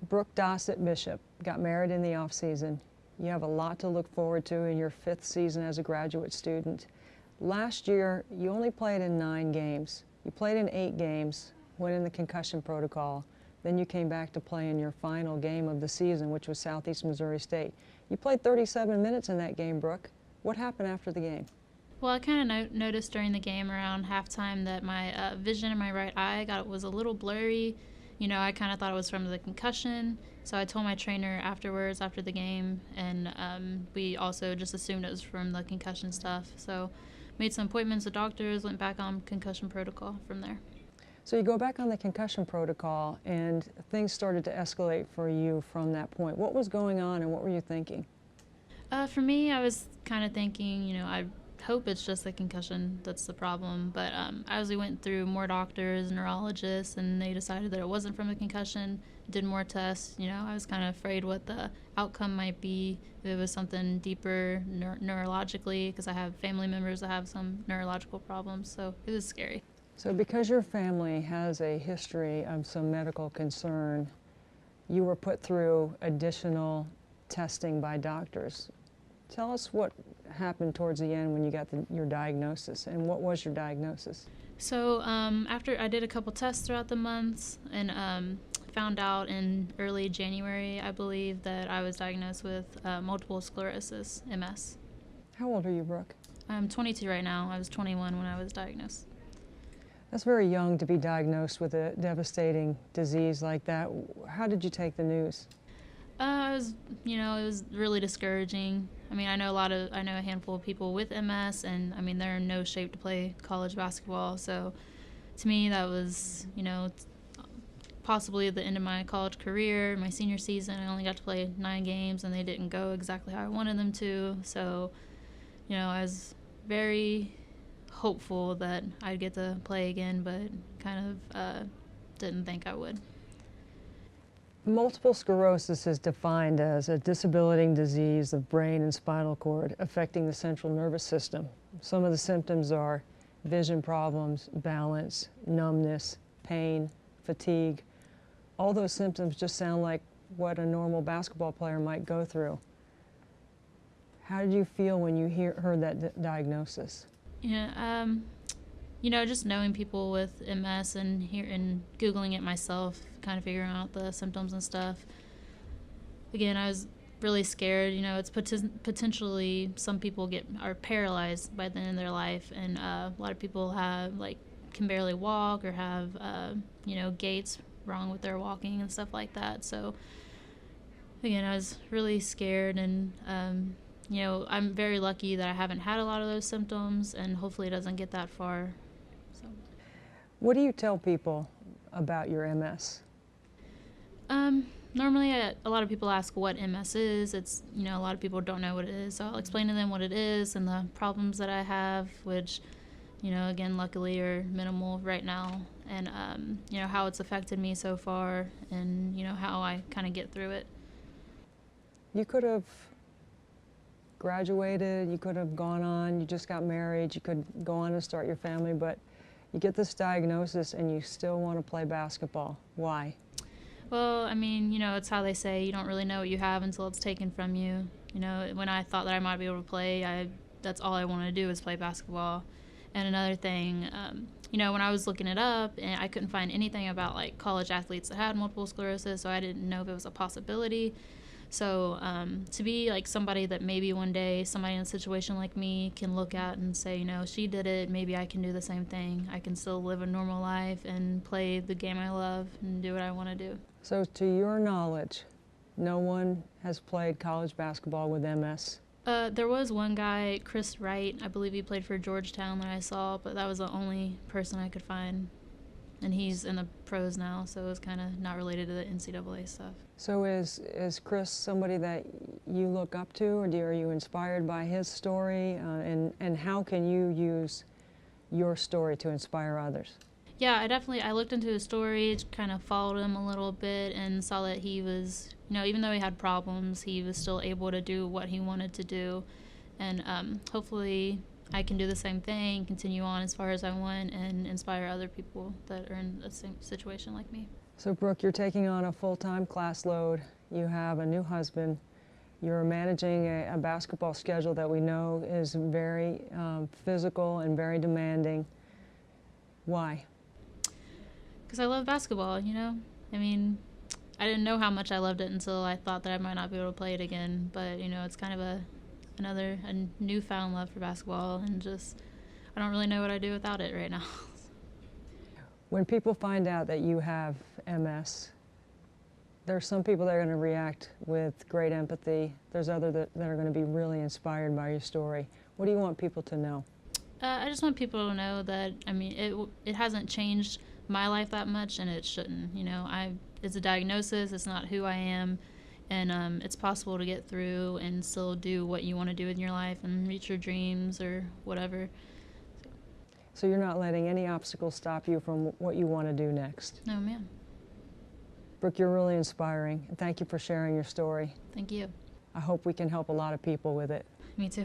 Brooke Bishop got married in the off-season. You have a lot to look forward to in your 5th season as a graduate student. Last year, you only played in 9 games. You played in 8 games, went in the concussion protocol. Then you came back to play in your final game of the season, which was Southeast Missouri State. You played 37 minutes in that game, Brooke. What happened after the game? Well, I kind of noticed during the game around halftime that my vision in my right eye was a little blurry. You know, I kind of thought it was from the concussion. So I told my trainer afterwards, after the game, and we also just assumed it was from the concussion stuff. So made some appointments with doctors, went back on concussion protocol from there. So you go back on the concussion protocol, and things started to escalate for you from that point. What was going on, and what were you thinking? For me, I was kind of thinking, you know, I hope it's just the concussion that's the problem. But as we went through more doctors, neurologists, and they decided that it wasn't from a concussion, did more tests, you know, I was kind of afraid what the outcome might be if it was something deeper neurologically, because I have family members that have some neurological problems, so it was scary. So because your family has a history of some medical concern, you were put through additional testing by doctors. Tell us what happened towards the end when you got your diagnosis, and what was your diagnosis? So after I did a couple tests throughout the months, and found out in early January, I believe, that I was diagnosed with multiple sclerosis, MS. How old are you, Brooke? I'm 22 right now. I was 21 when I was diagnosed. That's very young to be diagnosed with a devastating disease like that. How did you take the news? It was really discouraging. I mean, I know a handful of people with MS, and I mean, they're in no shape to play college basketball. So, to me, that was, possibly the end of my college career. My senior season, I only got to play 9 games, and they didn't go exactly how I wanted them to. So, I was very hopeful that I'd get to play again, but kind of didn't think I would. Multiple sclerosis is defined as a disabilitating disease of brain and spinal cord affecting the central nervous system. Some of the symptoms are vision problems, balance, numbness, pain, fatigue. All those symptoms just sound like what a normal basketball player might go through. How did you feel when you heard that diagnosis? Just knowing people with MS and Googling it myself, kind of figuring out the symptoms and stuff. Again, I was really scared. It's potentially some people are paralyzed by the end of their life, and a lot of people can barely walk or have gaits wrong with their walking and stuff like that. So again, I was really scared, and I'm very lucky that I haven't had a lot of those symptoms, and hopefully it doesn't get that far. So, what do you tell people about your MS? Normally, a lot of people ask what MS is. It's, a lot of people don't know what it is. So I'll explain to them what it is and the problems that I have, which, again, luckily are minimal right now, and, how it's affected me so far, and, how I kind of get through it. You could have graduated, you could have gone on, you just got married, you could go on and start your family, but you get this diagnosis and you still want to play basketball. Why? Well, it's how they say you don't really know what you have until it's taken from you. When I thought that I might be able to play, that's all I wanted to do was play basketball. And another thing, when I was looking it up, and I couldn't find anything about college athletes that had multiple sclerosis, so I didn't know if it was a possibility. So to be somebody that maybe one day somebody in a situation like me can look at and say, she did it, maybe I can do the same thing. I can still live a normal life and play the game I love and do what I want to do. So to your knowledge, no one has played college basketball with MS? There was one guy, Chris Wright, I believe he played for Georgetown that I saw, but that was the only person I could find. And he's in the pros now, so it was kind of not related to the NCAA stuff. So is Chris somebody that you look up to, or are you inspired by his story? And how can you use your story to inspire others? Yeah, I looked into his story, kind of followed him a little bit, and saw that he was, even though he had problems, he was still able to do what he wanted to do. And hopefully I can do the same thing, continue on as far as I want, and inspire other people that are in the same situation like me. So Brooke, you're taking on a full-time class load. You have a new husband. You're managing a basketball schedule that we know is very physical and very demanding. Why? Because I love basketball, you know? I mean, I didn't know how much I loved it until I thought that I might not be able to play it again. But, you know, it's kind of a newfound love for basketball, and just, I don't really know what I'd do without it right now. When people find out that you have MS, there's some people that are going to react with great empathy. There's others that are going to be really inspired by your story. What do you want people to know? I just want people to know that, I mean, it hasn't changed my life that much, and it shouldn't. You know, it's a diagnosis. It's not who I am, and it's possible to get through and still do what you want to do in your life and reach your dreams or whatever. So you're not letting any obstacles stop you from what you want to do next? No, ma'am. Brooke, you're really inspiring, and thank you for sharing your story. Thank you. I hope we can help a lot of people with it. Me too.